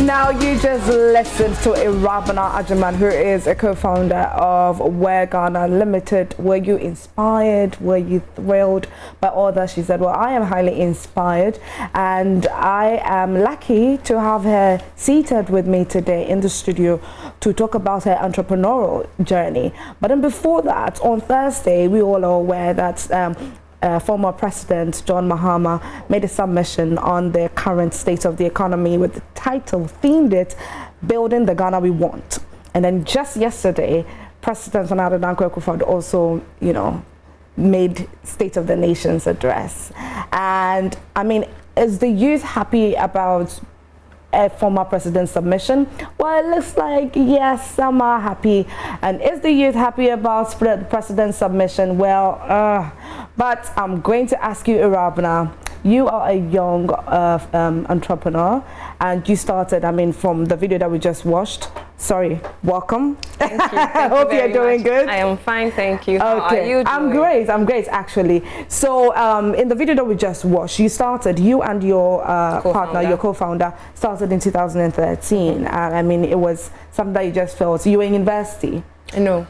Now you just listened to Irabana Agyemang, who is a co-founder of Wear Ghana Limited. Were you inspired? Were you thrilled by all that she said? Well, I am highly inspired, and I am lucky to have her seated with me today in the studio to talk about her entrepreneurial journey. But then before that, on Thursday, we all are aware that former President John Mahama made a submission on the current state of the economy with the title themed it, Building the Ghana We Want. And then just yesterday, President Nana Dankwa Akufo-Addo also, made State of the Nation's address. And I mean, is the youth happy about a former president's submission? Well, it looks like yes, some are happy. And is the youth happy about the president's submission? Well, but I'm going to ask you, Irabana, you are a young entrepreneur, and you started, from the video that we just watched. Sorry, welcome. Thank you. Thank I hope you're doing good. I am fine, thank you. Okay. How are you doing? I'm great actually. So in the video that we just watched, you and your partner, your co-founder, started in 2013. It was something that you just felt. You were in university? No,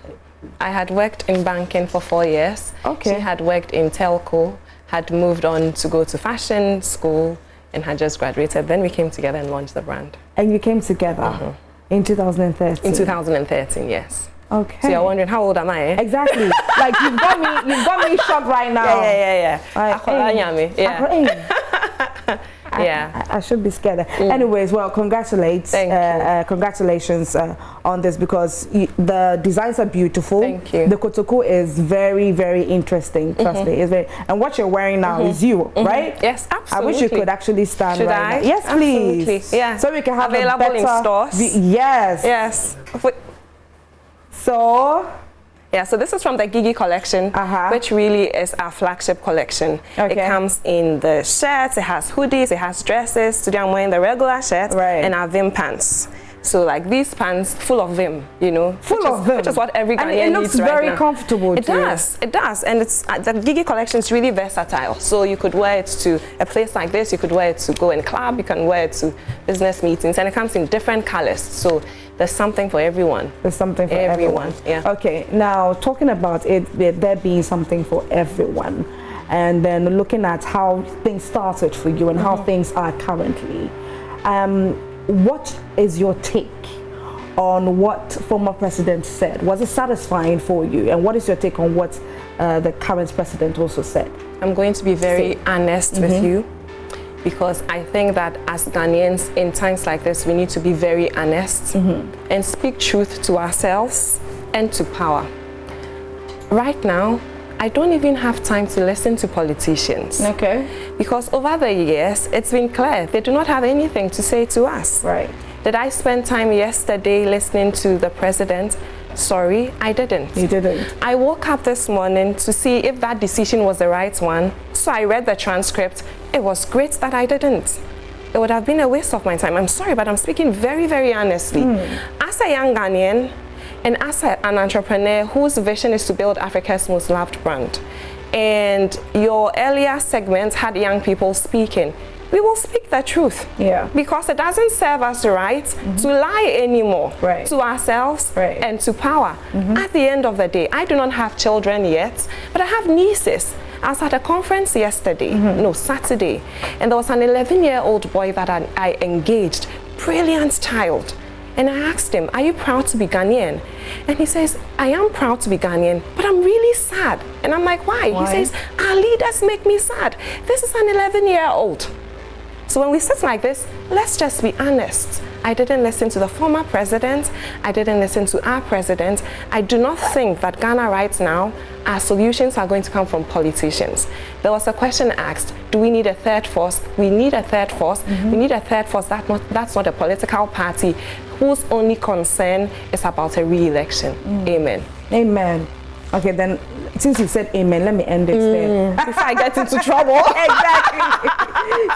I had worked in banking for 4 years. Okay. She had worked in telco, had moved on to go to fashion school, and had just graduated. Then we came together and launched the brand. And you came together in 2013? In 2013, yes. Okay. So you're wondering, how old am I? Exactly. Like you've got me shocked right now. Yeah. Yeah. I should be scared. Anyways, well, congratulations on this, because the designs are beautiful. Thank you. The kotoku is very, very interesting. Trust me, it's very. And what you're wearing now is you, right? Yes, absolutely. I wish you could actually stand. Should right I? now. Yes, please. Absolutely. Yeah. So we can have available a better, in stores. Yes. Yes. So. Yeah, so this is from the Gigi collection, which really is our flagship collection. Okay. It comes in the shirts, it has hoodies, it has dresses. Today I'm wearing the regular shirt and our Vim pants. So like these pants, full of Vim, full of Vim, which is what every Ghanaian needs right now. And it looks very comfortable. It does, and it's the Gigi collection is really versatile. So you could wear it to a place like this, you could wear it to go in club, you can wear it to business meetings, and it comes in different colors. So there's something for everyone. There's something for everyone. Yeah. Okay, now talking about there being something for everyone, and then looking at how things started for you and how things are currently. What is your take on what former president said? Was it satisfying for you? And what is your take on what the current president also said? I'm going to be very honest with you, because I think that as Ghanaians in times like this, we need to be very honest and speak truth to ourselves and to power. Right now, I don't even have time to listen to politicians. Okay. Because over the years, it's been clear they do not have anything to say to us. Right. Did I spend time yesterday listening to the president? Sorry, I didn't. You didn't. I woke up this morning to see if that decision was the right one. So I read the transcript. It was great that I didn't. It would have been a waste of my time. I'm sorry, but I'm speaking very, very honestly. As a young Ghanaian, and as an entrepreneur whose vision is to build Africa's most loved brand, and your earlier segment had young people speaking, we will speak the truth. Yeah. Because it doesn't serve us right to lie anymore to ourselves and to power. At the end of the day, I do not have children yet, but I have nieces. I was at a conference yesterday, Saturday, and there was an 11-year-old boy that I engaged, brilliant child. And I asked him, are you proud to be Ghanaian? And he says, I am proud to be Ghanaian, but I'm really sad. And I'm like, why? He says, our leaders make me sad. This is an 11-year-old. So when we sit like this, let's just be honest. I didn't listen to the former president. I didn't listen to our president. I do not think that Ghana right now, our solutions are going to come from politicians. There was a question asked, do we need a third force? We need a third force. We need a third force that's not a political party whose only concern is about a re-election. Amen. Amen. Okay, then since you said amen, let me end it there. Before I get into trouble. Exactly.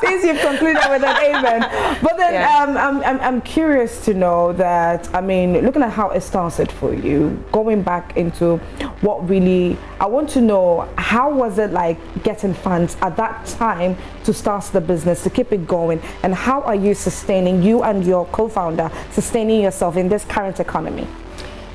Since you've concluded with an amen. But then I'm curious to know that, I mean, looking at how it started for you, going back into what really, I want to know, how was it like getting funds at that time to start the business, to keep it going, and how are you sustaining, you and your co-founder, sustaining yourself in this current economy?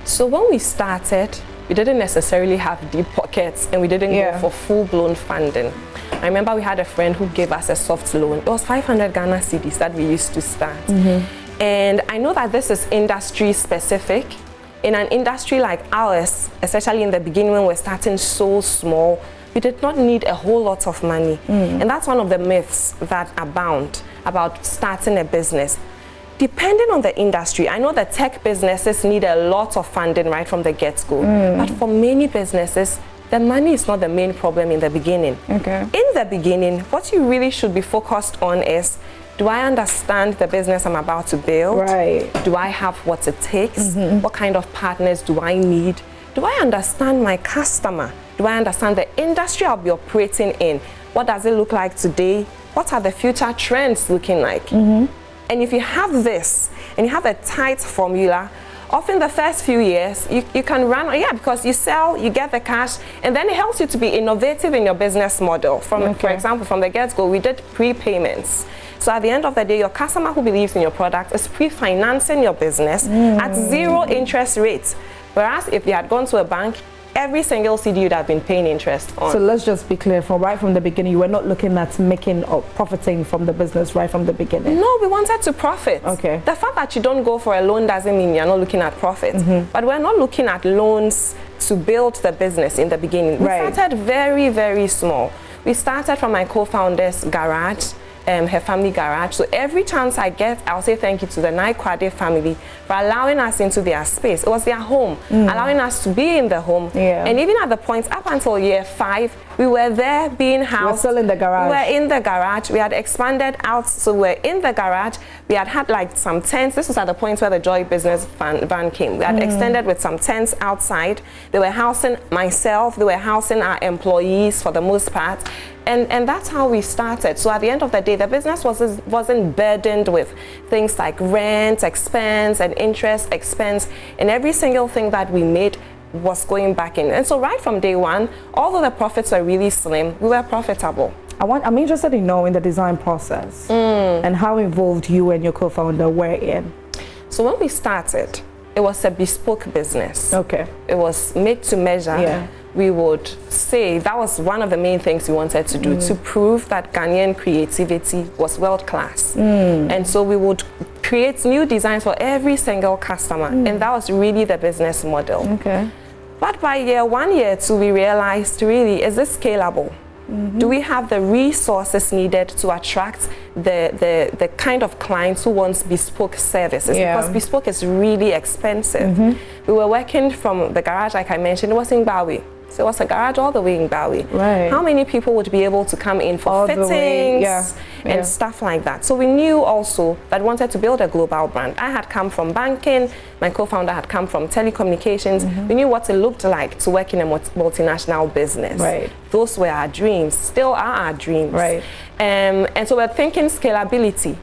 So when we started, we didn't necessarily have deep pockets, and we didn't go for full-blown funding. I remember we had a friend who gave us a soft loan. It was 500 Ghana cedis that we used to start. And I know that this is industry specific. In an industry like ours, especially in the beginning when we're starting so small, we did not need a whole lot of money. And that's one of the myths that abound about starting a business. Depending on the industry, I know that tech businesses need a lot of funding right from the get-go. But for many businesses, the money is not the main problem in the beginning. In the beginning, what you really should be focused on is, do I understand the business I'm about to build? Do I have what it takes? What kind of partners do I need? Do I understand my customer? Do I understand the industry I'll be operating in? What does it look like today? What are the future trends looking like? And if you have this, and you have a tight formula, often the first few years, you can run, because you sell, you get the cash, and then it helps you to be innovative in your business model. For example, from the get-go, we did prepayments. So at the end of the day, your customer who believes in your product is pre-financing your business at 0 interest rates. Whereas if you had gone to a bank, every single CD you'd have been paying interest on. So let's just be clear, right from the beginning, you were not looking at making or profiting from the business right from the beginning? No, we wanted to profit. The fact that you don't go for a loan doesn't mean you're not looking at profit. But we're not looking at loans to build the business in the beginning. We started very, very small. We started from my co-founder's garage, her family garage. So every chance I get, I'll say thank you to the Naikwade family for allowing us into their space. It was their home, allowing us to be in the home. And even at the point up until year 5, we were there being housed. We were still in the garage. We were in the garage. We had expanded out, so we were in the garage. We had like some tents. This was at the point where the Joy Business van came. We had extended with some tents outside. They were housing myself. They were housing our employees for the most part. And that's how we started. So at the end of the day, the business wasn't burdened with things like rent, expense, and interest expense. And every single thing that we made was going back in. And so right from day one, although the profits were really slim, we were profitable. I'm interested in knowing the design process and how involved you and your co-founder were in. So when we started, it was a bespoke business. It was made to measure. We would say that was one of the main things we wanted to do, to prove that Ghanaian creativity was world-class. And so we would create new designs for every single customer, and that was really the business model. But by year 1, year 2, we realized, really, is this scalable? Do we have the resources needed to attract the kind of clients who wants bespoke services? Because bespoke is really expensive. We were working from the garage, like I mentioned, it was in Bawi. So it was a garage all the way in Bawi. How many people would be able to come in for all fittings and stuff like that? So we knew also that we wanted to build a global brand. I had come from banking, my co-founder had come from telecommunications. We knew what it looked like to work in a multinational business. Those were our dreams, still are our dreams. And so we're thinking scalability.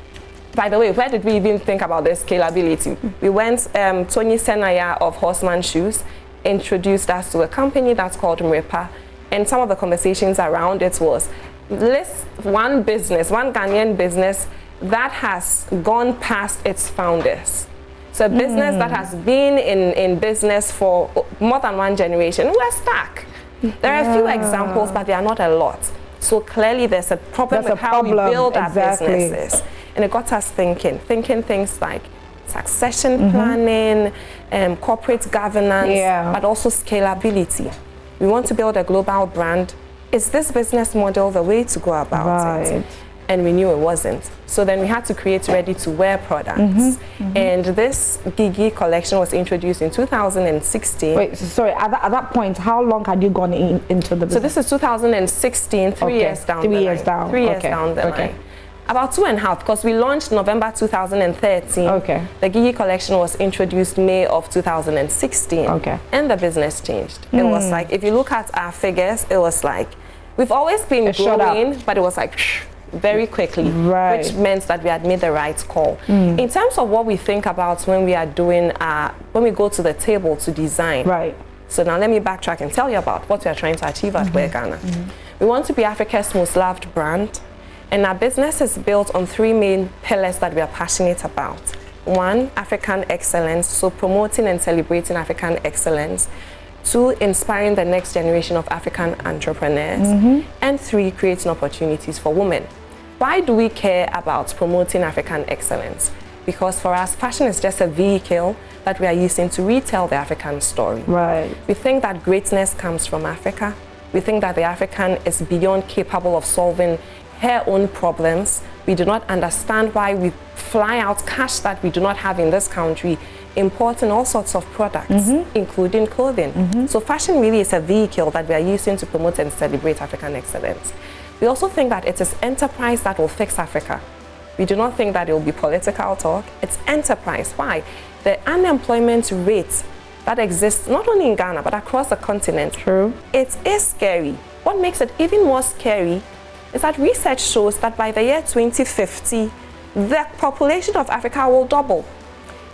By the way, where did we even think about this scalability? We went, Tony Senaya of Horseman Shoes introduced us to a company that's called Mripa, and some of the conversations around it was, list one business, one Ghanaian business that has gone past its founders. So a business that has been in business for more than one generation. We're stuck. There are a few examples, but there are not a lot. So clearly there's a problem with how we build our businesses. And it got us thinking things like succession planning, corporate governance, but also scalability. We want to build a global brand. Is this business model the way to go about it? And we knew it wasn't. So then we had to create ready-to-wear products. And this Gigi collection was introduced in 2016. Wait, sorry, at that point, how long had you gone into the business? So this is 2016, 3 years down the line. 3 years down the line. About 2.5, because we launched November 2013. Okay. The Gigi collection was introduced May of 2016. Okay. And the business changed. It was like, if you look at our figures, it was like, we've always been growing, but it was like very quickly, which meant that we had made the right call. In terms of what we think about when we are doing, when we go to the table to design. Right. So now let me backtrack and tell you about what we are trying to achieve at Wear Ghana. We want to be Africa's most loved brand, and our business is built on 3 main pillars that we are passionate about. 1, African excellence, so promoting and celebrating African excellence. 2, inspiring the next generation of African entrepreneurs. And 3, creating opportunities for women. Why do we care about promoting African excellence? Because for us, fashion is just a vehicle that we are using to retell the African story. Right. We think that greatness comes from Africa. We think that the African is beyond capable of solving her own problems. We do not understand why we fly out cash that we do not have in this country, importing all sorts of products, including clothing. So fashion really is a vehicle that we are using to promote and celebrate African excellence. We also think that it is enterprise that will fix Africa. We do not think that it will be political talk. It's enterprise. Why? The unemployment rate that exists not only in Ghana, but across the continent. True. It is scary. What makes it even more scary is that research shows that by the year 2050, the population of Africa will double.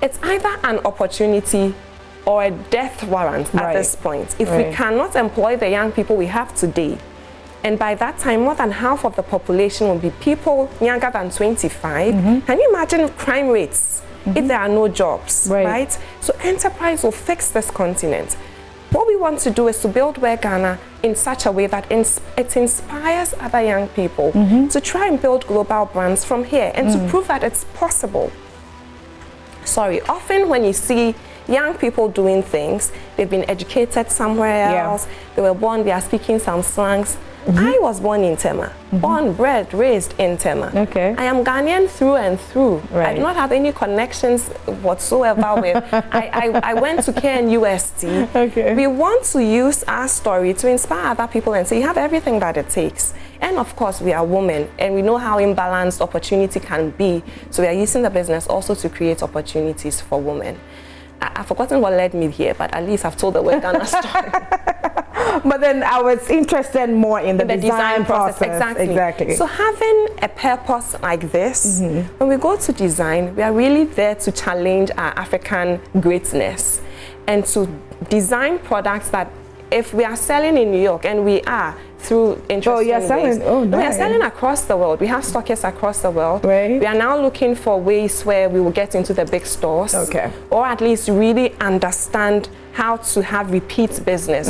It's either an opportunity or a death warrant at this point. If we cannot employ the young people we have today, and by that time, more than half of the population will be people younger than 25. Can you imagine crime rates if there are no jobs, right? So enterprise will fix this continent. What we want to do is to build Wear Ghana in such a way that it inspires other young people to try and build global brands from here and to prove that it's possible. Often when you see young people doing things, they've been educated somewhere else, they were born, they are speaking some slangs. I was born in Tema, born, bred, raised in Tema. Okay. I am Ghanaian through and through. I do not have any connections whatsoever with. I went to KNUST. Okay. We want to use our story to inspire other people and say you have everything that it takes. And of course, we are women and we know how imbalanced opportunity can be. So we are using the business also to create opportunities for women. I've forgotten what led me here, but at least I've told the Wear Ghana story. But then I was interested more in the design process. Exactly. So having a purpose like this, when we go to design, we are really there to challenge our African greatness and to design products that if we are selling in New York, and we are through interesting ways. We are selling across the world. We have stockists across the world. We are now looking for ways where we will get into the big stores, or at least really understand how to have repeat business.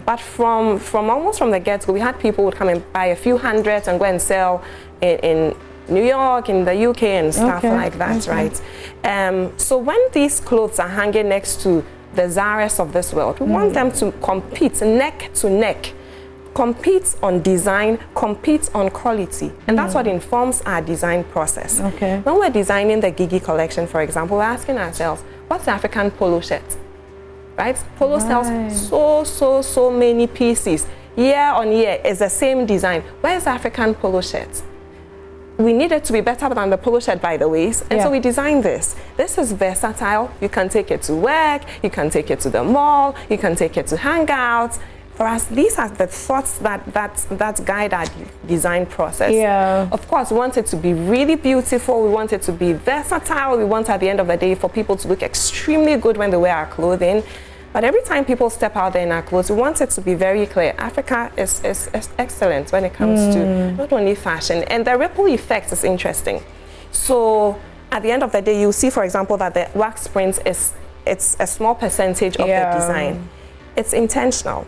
But from almost from the get-go, we had people would come and buy a few hundreds and go and sell in New York, in the UK, and stuff like that, right? So when these clothes are hanging next to the Zaras of this world, we want them to compete neck to neck, compete on design, compete on quality, and that's what informs our design process. When we're designing the Gigi collection, for example, we're asking ourselves, what's the African polo shirt? Right? Polo sells so many pieces. Year on year is the same design. Where's the African polo shirt? We need it to be better than the polo shirt, by the way, and so we designed this. This is versatile. You can take it to work, you can take it to the mall, you can take it to hangouts. For us, these are the thoughts that guide our design process. Of course, we want it to be really beautiful. We want it to be versatile. We want, at the end of the day, for people to look extremely good when they wear our clothing. But every time people step out there in our clothes, we want it to be very clear. Africa is excellent when it comes to not only fashion, and the ripple effect is interesting. So at the end of the day, you'll see, for example, that the wax print it's a small percentage of the design. It's intentional.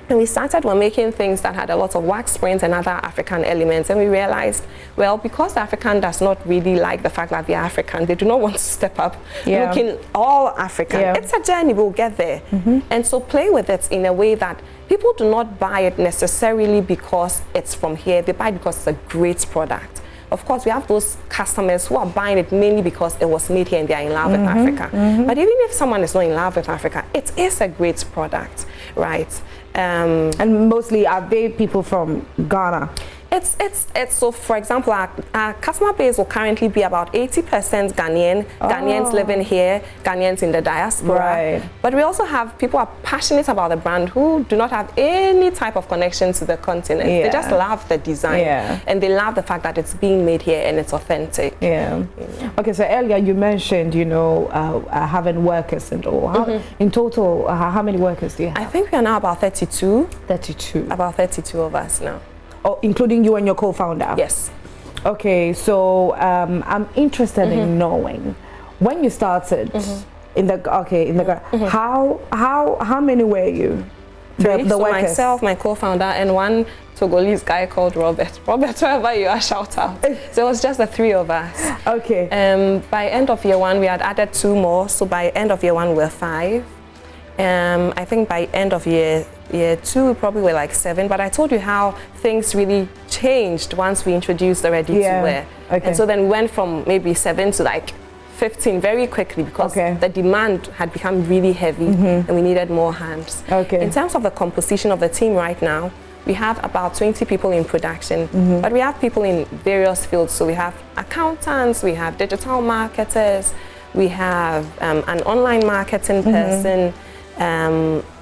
And we started making things that had a lot of wax print and other African elements, and we realized, well, because the African does not really like the fact that they're African, they do not want to step up looking all African. It's a journey, we'll get there. And so play with it in a way that people do not buy it necessarily because it's from here, they buy it because it's a great product. Of course, we have those customers who are buying it mainly because it was made here and they are in love with Africa. But even if someone is not in love with Africa, it is a great product, right? And mostly, are they people from Ghana? It's so, for example, our customer base will currently be about 80% Ghanaian, Ghanaians living here, Ghanaians in the diaspora. Right. But we also have people who are passionate about the brand who do not have any type of connection to the continent. Yeah. They just love the design, Yeah. and they love the fact that it's being made here and it's authentic. Yeah. Okay, so earlier you mentioned, you know, having workers and all. How, in total, how many workers do you have? I think we are now about 32. 32. About 32 of us now. Oh, including you and your co-founder? Yes. Okay, so I'm interested in knowing when you started in the how many were you? The So workers? myself, my co-founder, and one Togolese guy called Robert. Robert, wherever you are, shout out. So it was just the three of us. Okay. By end of year one, we had added 2 more. So by end of year one, we're 5. I think by end of year 2, we probably were like 7. But I told you how things really changed once we introduced the ready-to-wear. Okay. And so then we went from maybe 7 to like 15 very quickly because the demand had become really heavy and we needed more hands. Okay. In terms of the composition of the team right now, we have about 20 people in production, but we have people in various fields. So we have accountants, we have digital marketers, we have an online marketing person,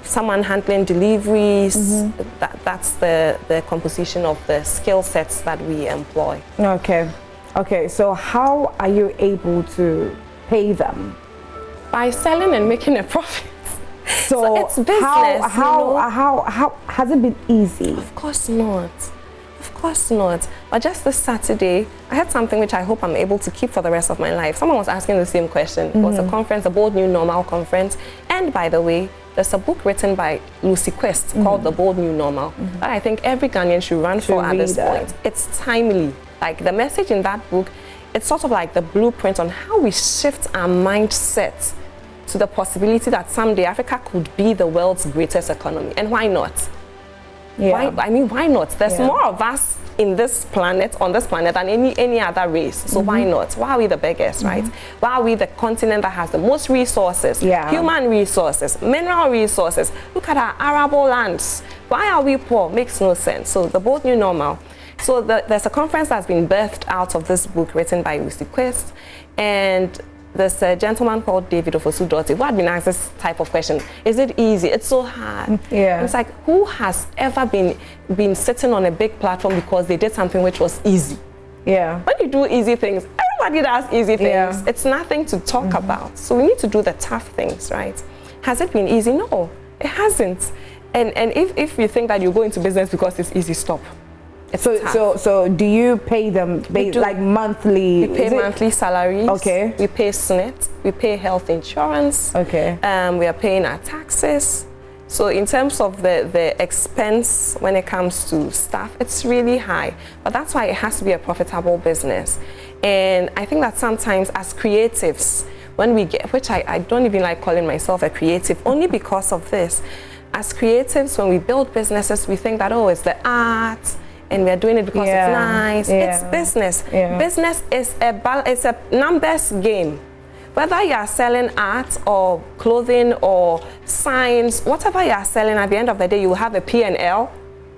someone handling deliveries. That's the composition of the skill sets that we employ. Okay. Okay, so how are you able to pay them? By selling and making a profit. So it's business. How has it been easy? Of course not. Of course not. But just this Saturday, I had something which I hope I'm able to keep for the rest of my life. Someone was asking the same question. It was a conference, a Bold New Normal conference. And by the way, there's a book written by Lucy Quest called The Bold New Normal that I think every Ghanaian should run for at this point. It's timely. Like the message in that book, it's sort of like the blueprint on how we shift our mindset to the possibility that someday Africa could be the world's greatest economy. And why not? Yeah. Why not? There's more of us in this planet, on this planet, than any other race. So why not? Why are we the biggest, right? Why are we the continent that has the most resources? Yeah. Human resources, mineral resources. Look at our arable lands. Why are we poor? Makes no sense. So the Bold New Normal. So there's a conference that's been birthed out of this book written by Lucy Quest, and there's a gentleman called David Ofosu-Dorothy who had been asked this type of question. Is it easy? It's so hard. Yeah. And it's like, who has ever been sitting on a big platform because they did something which was easy? Yeah. When you do easy things, everybody does easy things. Yeah. It's nothing to talk about. So we need to do the tough things, right? Has it been easy? No, it hasn't. And if you think that you go into business because it's easy, stop. It's tough. So do you pay them like monthly? We pay monthly salaries. Okay. We pay SNET. We pay health insurance. Okay. We are paying our taxes. So in terms of the expense when it comes to staff, it's really high. But that's why it has to be a profitable business. And I think that sometimes as creatives, when we get, which I don't even like calling myself a creative, only because of this. As creatives, when we build businesses, we think that, oh, it's the art, and we are doing it because it's nice. It's business. Business is a numbers game. Whether you are selling art or clothing or science, whatever you are selling, at the end of the day, you will have a P&L,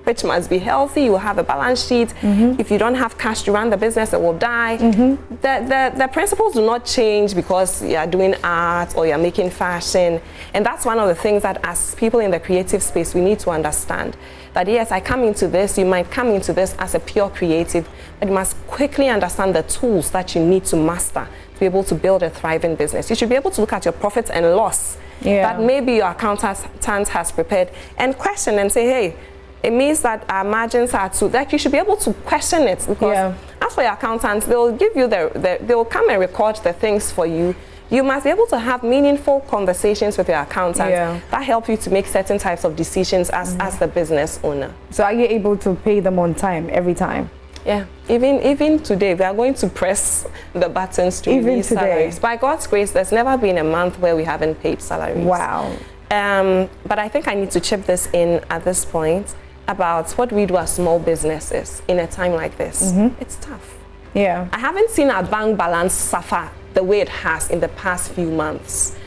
which must be healthy. You will have a balance sheet. If you don't have cash to run the business, it will die. The principles do not change because you are doing art or you are making fashion. And that's one of the things that as people in the creative space, we need to understand. That yes, I come into this, you might come into this as a pure creative, but you must quickly understand the tools that you need to master to be able to build a thriving business. You should be able to look at your profit and loss that maybe your accountant has prepared and question and say, hey, it means that our margins are too, like you should be able to question it, because as for your accountants, they'll give you they'll come and record the things for you. You must be able to have meaningful conversations with your accountant that help you to make certain types of decisions as the business owner. So are you able to pay them on time every time? Yeah, even today, we are going to press the buttons to release salaries. By God's grace, there's never been a month where we haven't paid salaries. Wow. But I think I need to chip this in at this point about what we do as small businesses in a time like this. It's tough. Yeah. I haven't seen our bank balance suffer the way it has in the past few months.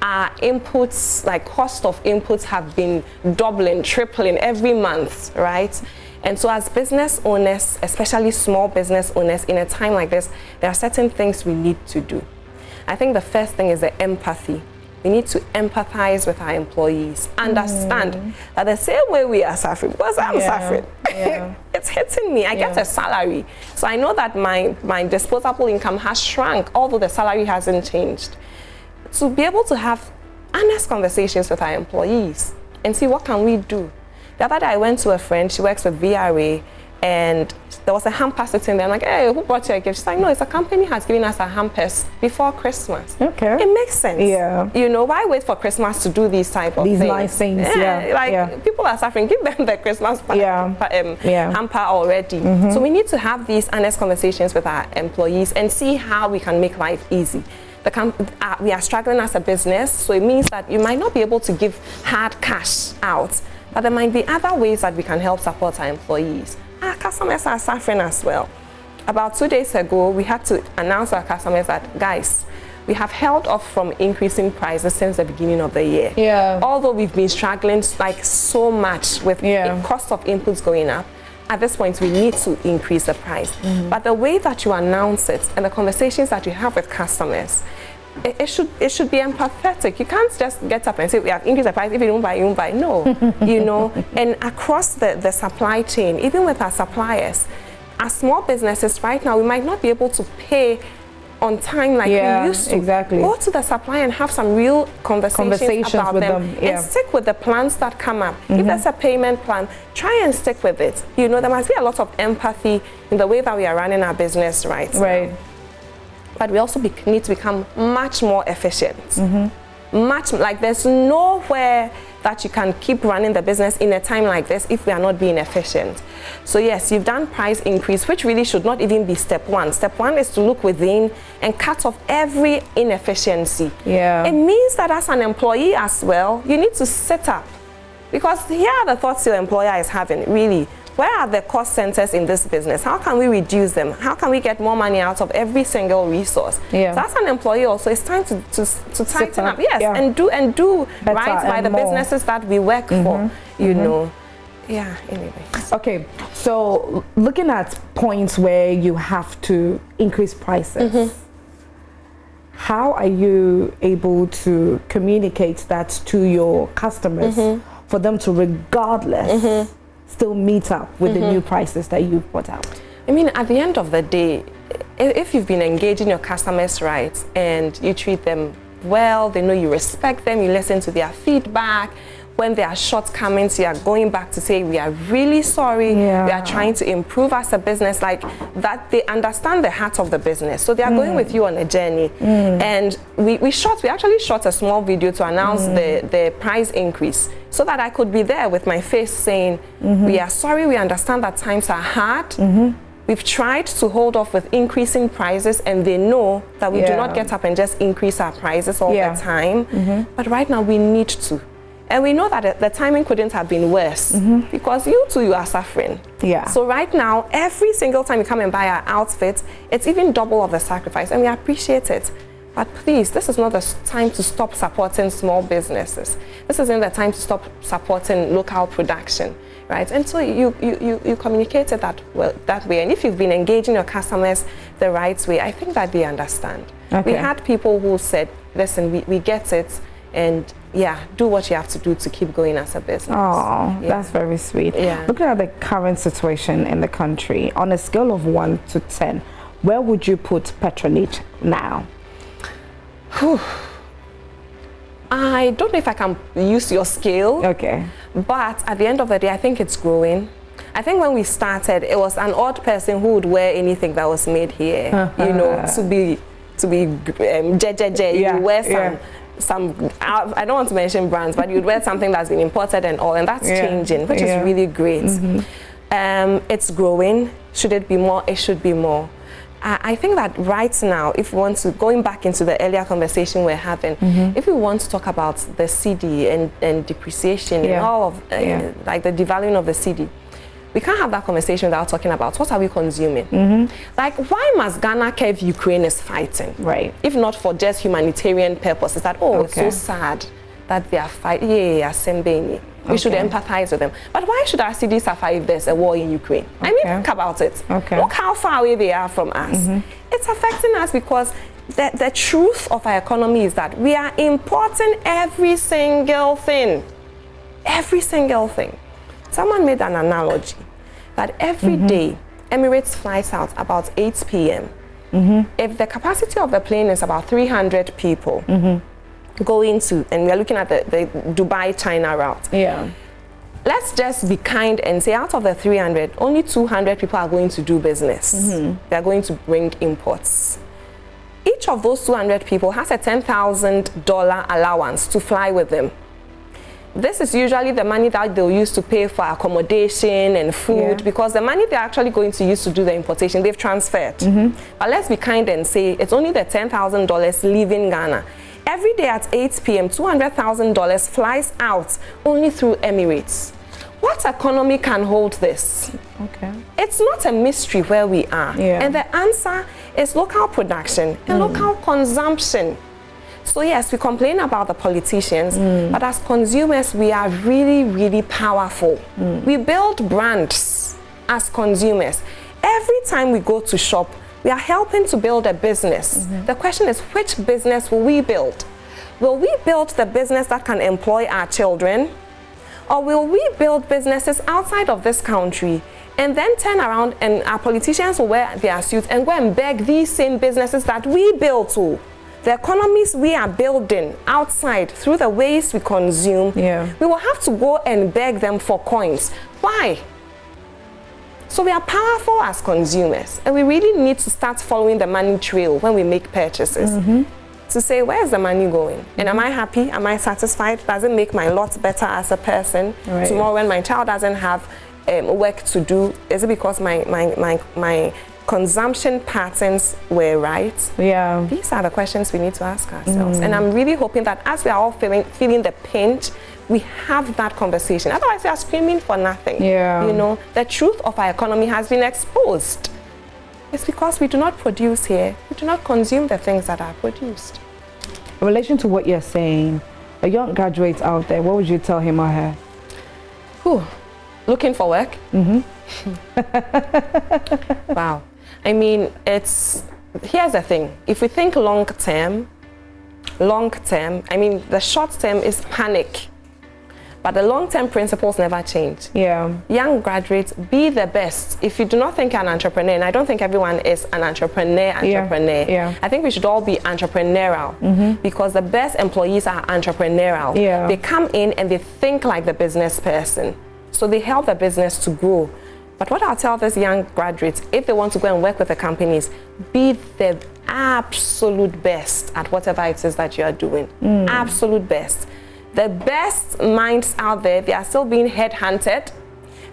Our inputs, like cost of inputs, have been doubling, tripling every month, right? And so as business owners, especially small business owners, in a time like this, there are certain things we need to do. I think the first thing is the empathy. We need to empathize with our employees, understand that the same way we are suffering, because I'm suffering, it's hitting me. I get a salary. So I know that my disposable income has shrunk, although the salary hasn't changed. To be able to have honest conversations with our employees and see what can we do. The other day I went to a friend, she works with VRA, and there was a hamper sitting there. I'm like, hey, who brought you a gift? She's like, no, it's a company has given us a hampers before Christmas. Okay. It makes sense. Yeah. You know, why wait for Christmas to do these type of things? These nice things, People are suffering. Give them the Christmas hamper already. So we need to have these honest conversations with our employees and see how we can make life easy. We are struggling as a business, so it means that you might not be able to give hard cash out, but there might be other ways that we can help support our employees. Our customers are suffering as well. About 2 days ago, we had to announce to our customers that, guys, we have held off from increasing prices since the beginning of the year. Yeah. Although we've been struggling like so much with the cost of inputs going up, at this point we need to increase the price. But the way that you announce it and the conversations that you have with customers, it should be empathetic. You can't just get up and say we have increased the price. If you don't buy, you don't buy. No, you know. And across the supply chain, even with our suppliers, as small businesses right now, we might not be able to pay on time like we used to. Exactly. Go to the supplier and have some real conversations about with them. Yeah. And stick with the plans that come up. If there's a payment plan, try and stick with it. You know, there must be a lot of empathy in the way that we are running our business right now. But we also need to become much more efficient. There's nowhere that you can keep running the business in a time like this if we are not being efficient. So yes, you've done price increase, which really should not even be step one. Step one is to look within and cut off every inefficiency. It means that as an employee as well, you need to sit up, because here are the thoughts your employer is having, really. Where are the cost centers in this business? How can we reduce them? How can we get more money out of every single resource? So as an employee also, it's time to tighten up, and do right by the businesses that we work for, you know. Anyway. Okay, so looking at points where you have to increase prices, how are you able to communicate that to your customers for them to, regardless, still meet up with the new prices that you've put out? I mean, at the end of the day, if you've been engaging your customers right and you treat them well, they know you respect them, you listen to their feedback. When there are shortcomings, you are going back to say, we are really sorry, we are trying to improve as a business, like that. They understand the heart of the business, so they are going with you on a journey. And we actually shot a small video to announce the price increase, so that I could be there with my face saying, we are sorry, we understand that times are hard. We've tried to hold off with increasing prices, and they know that we do not get up and just increase our prices all the time. But right now we need to. And we know that the timing couldn't have been worse, because you are suffering. So right now, every single time you come and buy our outfits, it's even double of the sacrifice, and we appreciate it. But please, this is not the time to stop supporting small businesses. This isn't the time to stop supporting local production, right? And so you communicated that way. And if you've been engaging your customers the right way, I think that they understand. We had people who said, listen, we get it, and do what you have to do to keep going as a business. Oh, that's very sweet. Looking at the current situation in the country, on a scale of 1 to 10, where would you put Petronet now? I don't know if I can use your scale. But at the end of the day, I think it's growing. I think when we started, it was an odd person who would wear anything that was made here. You know, to be you wear some I don't want to mention brands, but you'd wear something that's been imported and all, and that's changing, which is really great. It's growing. Should it be more? It should be more. I think that right now, if we want to, going back into the earlier conversation we're having, if we want to talk about the cedi and depreciation and all of like the devaluing of the cedi, we can't have that conversation without talking about what are we consuming. Like, why must Ghana care if Ukraine is fighting? If not for just humanitarian purposes, that it's so sad that they are fighting. We should empathize with them. But why should our city suffer if there's a war in Ukraine? I mean, think about it. Look how far away they are from us. It's affecting us because the truth of our economy is that we are importing every single thing. Every single thing. Someone made an analogy that every day Emirates flies out about 8 p.m. If the capacity of the plane is about 300 people going to, and we're looking at the Dubai-China route. Let's just be kind and say out of the 300, only 200 people are going to do business. They're going to bring imports. Each of those 200 people has a $10,000 allowance to fly with them. This is usually the money that they'll use to pay for accommodation and food, because the money they're actually going to use to do the importation, they've transferred. But let's be kind and say it's only the $10,000 leaving Ghana. Every day at 8 p.m., $200,000 flies out only through Emirates. What economy can hold this? It's not a mystery where we are. And the answer is local production and local consumption. So yes, we complain about the politicians, but as consumers, we are really, really powerful. We build brands as consumers. Every time we go to shop, we are helping to build a business. The question is, which business will we build? Will we build the business that can employ our children? Or will we build businesses outside of this country and then turn around and our politicians will wear their suits and go and beg these same businesses that we built to? The economies we are building outside through the ways we consume, we will have to go and beg them for coins. Why? So we are powerful as consumers, and we really need to start following the money trail when we make purchases. To say, where's the money going? And am I happy? Am I satisfied? Does it make my lot better as a person? Tomorrow when my child doesn't have work to do, is it because my consumption patterns were right? These are the questions we need to ask ourselves. And I'm really hoping that as we are all feeling the pinch, we have that conversation. Otherwise, we are screaming for nothing. You know, the truth of our economy has been exposed. It's because we do not produce here. We do not consume the things that are produced. In relation to what you're saying, a young graduate out there, what would you tell him or her? Looking for work? Wow. I mean, here's the thing. If we think long term, I mean, the short term is panic. But the long-term principles never change. Young graduates, be the best. If you do not think you're an entrepreneur, and I don't think everyone is an entrepreneur. I think we should all be entrepreneurial because the best employees are entrepreneurial. They come in and they think like the business person. So they help the business to grow. But what I'll tell these young graduates, if they want to go and work with the companies, be the absolute best at whatever it is that you are doing. Absolute best. The best minds out there, they are still being headhunted.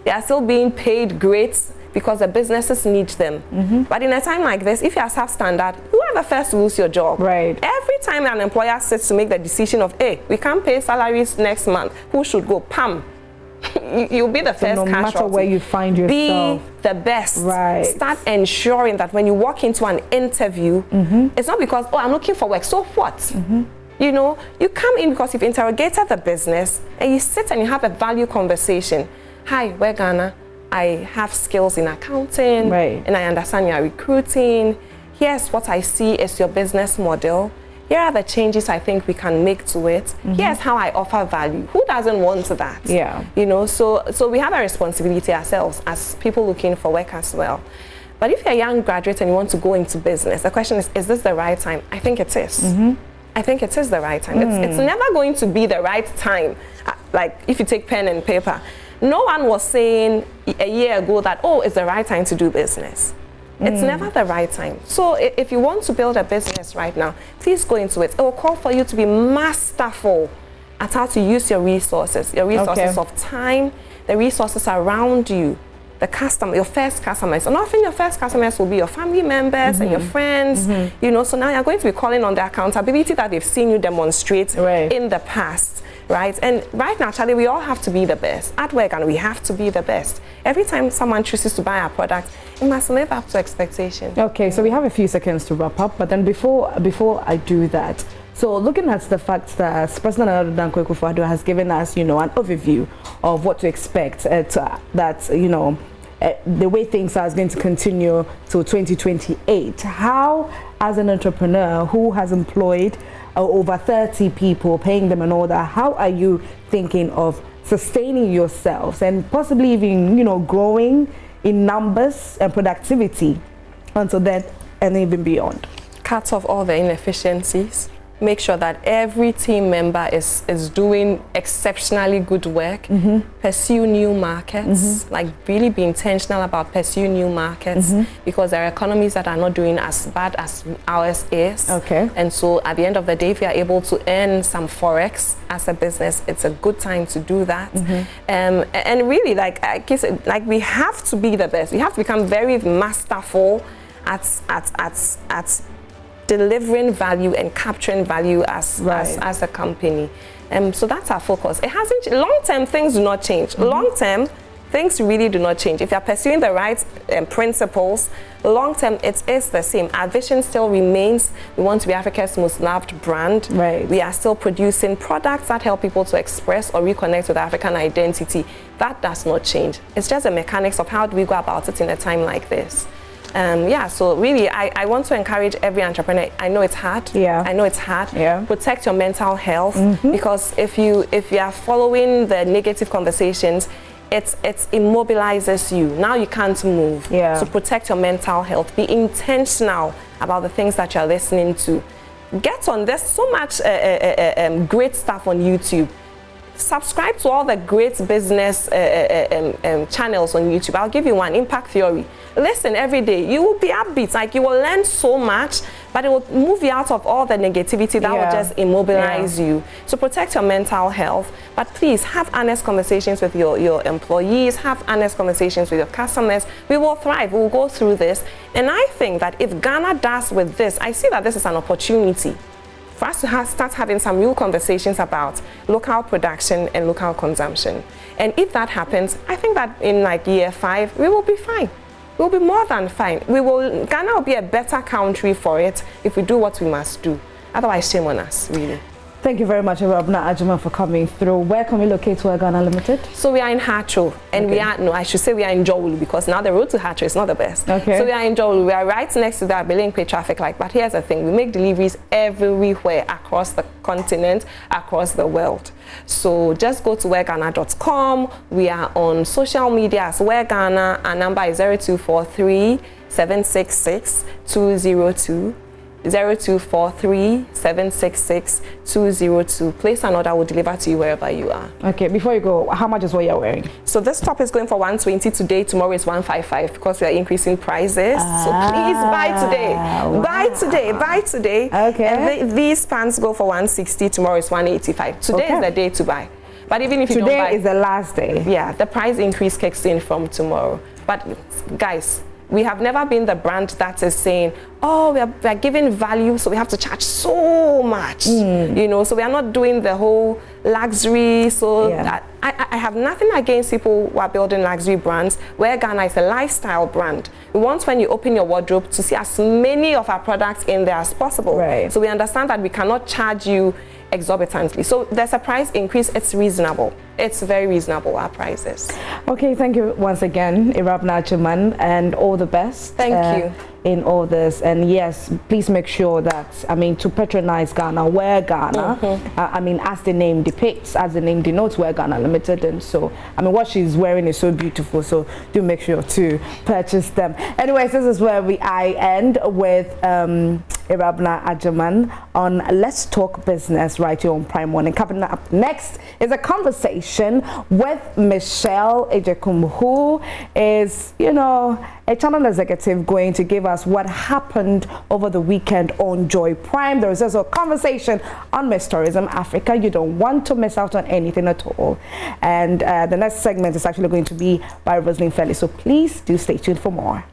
They are still being paid great because the businesses need them. But in a time like this, if you are substandard, you are the first to lose your job. Every time an employer sits to make the decision of, hey, we can't pay salaries next month, who should go? Pam. You'll be the first casualty. No matter where you find yourself. Be the best. Start ensuring that when you walk into an interview, it's not because, oh, I'm looking for work, so what? You know, you come in because you've interrogated the business and you sit and you have a value conversation. Hi, we're Ghana. I have skills in accounting and I understand you're recruiting. Here's what I see is your business model. Here are the changes I think we can make to it. Here's how I offer value. Who doesn't want that? You know, so we have a responsibility ourselves as people looking for work as well. But if you're a young graduate and you want to go into business, the question is this the right time? I think it is. I think it is the right time. It's never going to be the right time. Like if you take pen and paper, no one was saying a year ago that, oh, it's the right time to do business. It's never the right time. So if you want to build a business right now, please go into it. It will call for you to be masterful at how to use your resources of time, the resources around you. The customer, your first customers, and often your first customers will be your family members and your friends, you know, so now you're going to be calling on the accountability that they've seen you demonstrate in the past, right? And right now, Charlie, we all have to be the best at work, and we have to be the best. Every time someone chooses to buy our product, it must live up to expectation. Okay, so we have a few seconds to wrap up, but then before I do that, So looking at the fact that President Danko Akufo-Addo has given us, an overview of what to expect, the way things are going to continue till 2028. How, as an entrepreneur who has employed over 30 people, paying them and all that, how are you thinking of sustaining yourselves and possibly even, growing in numbers and productivity until then and even beyond? Cut off all the inefficiencies. Make sure that every team member is doing exceptionally good work. Pursue new markets, like really be intentional about pursuing new markets, because there are economies that are not doing as bad as ours is. Okay. And so at the end of the day, if you are able to earn some forex as a business, it's a good time to do that. And really, like we have to be the best. We have to become very masterful at delivering value and capturing value as a company. So that's our focus. It hasn't, long-term things do not change. Long-term, things really do not change. If you're pursuing the right principles, long-term, it is the same. Our vision still remains. We want to be Africa's most loved brand. Right. We are still producing products that help people to express or reconnect with African identity. That does not change. It's just the mechanics of how do we go about it in a time like this. So really, I want to encourage every entrepreneur. I know it's hard. Yeah. I know it's hard. Yeah. Protect your mental health, because if you are following the negative conversations, it immobilizes you. Now you can't move. Yeah. So protect your mental health. Be intentional about the things that you're listening to. Get on. There's so much great stuff on YouTube. Subscribe to all the great business channels on YouTube. I'll give you one, Impact Theory. Listen every day. You will be upbeat. Like, you will learn so much, but it will move you out of all the negativity that will just immobilize you. So protect your mental health. But please have honest conversations with your employees. Have honest conversations with your customers. We will thrive. We will go through this. And I think that if Ghana does with this, I see that this is an opportunity for us to start having some real conversations about local production and local consumption. And if that happens, I think that in like year 5, we will be fine. We'll be more than fine. Ghana will be a better country for it if we do what we must do. Otherwise, shame on us, really. Thank you very much, Irabna Agyemang, for coming through. Where can we locate Where Ghana Limited? So we are in Hatcho, and I should say we are in Jowulu, because now the road to Hatcho is not the best. Okay. So we are in Jowulu. We are right next to the Abelemkpe traffic light. But here's the thing: we make deliveries everywhere across the continent, across the world. So just go to whereghana.com. We are on social media as Where Ghana. Our number is 0243 766 202. 0243 766 202. Place an order, will deliver to you wherever you are. Okay, before you go, how much is what you're wearing? So this top is going for 120 today. Tomorrow is 155 because we are increasing prices. So please buy today. Wow. Buy today. Buy today. Okay. And these pants go for 160. Tomorrow is 185. Today is the day to buy. But even if you don't buy, today is the last day. Yeah, the price increase kicks in from tomorrow. But guys, we have never been the brand that is saying, oh, we are giving value, so we have to charge so much. So we are not doing the whole luxury. So I have nothing against people who are building luxury brands. Where Ghana is a lifestyle brand. We want, when you open your wardrobe, to see as many of our products in there as possible. Right. So we understand that we cannot charge you exorbitantly. So there's a price increase. It's reasonable. It's very reasonable, our prices. Okay, thank you once again, Irabna Agyemang, and all the best. Thank you. In all this. And yes, please make sure that, to patronize Ghana, Where Ghana, as the name depicts, as the name denotes, Where Ghana Limited. And so, what she's wearing is so beautiful, so do make sure to purchase them. Anyways, this is where I end with Irabna Agyemang on Let's Talk Business right here on Prime One. And coming up next is a conversation with Michelle Ejekum, who is, a channel executive going to give us what happened over the weekend on Joy Prime. There is also a conversation on Miss Tourism Africa. You don't want to miss out on anything at all. And the next segment is actually going to be by Rosalind Felly. So please do stay tuned for more.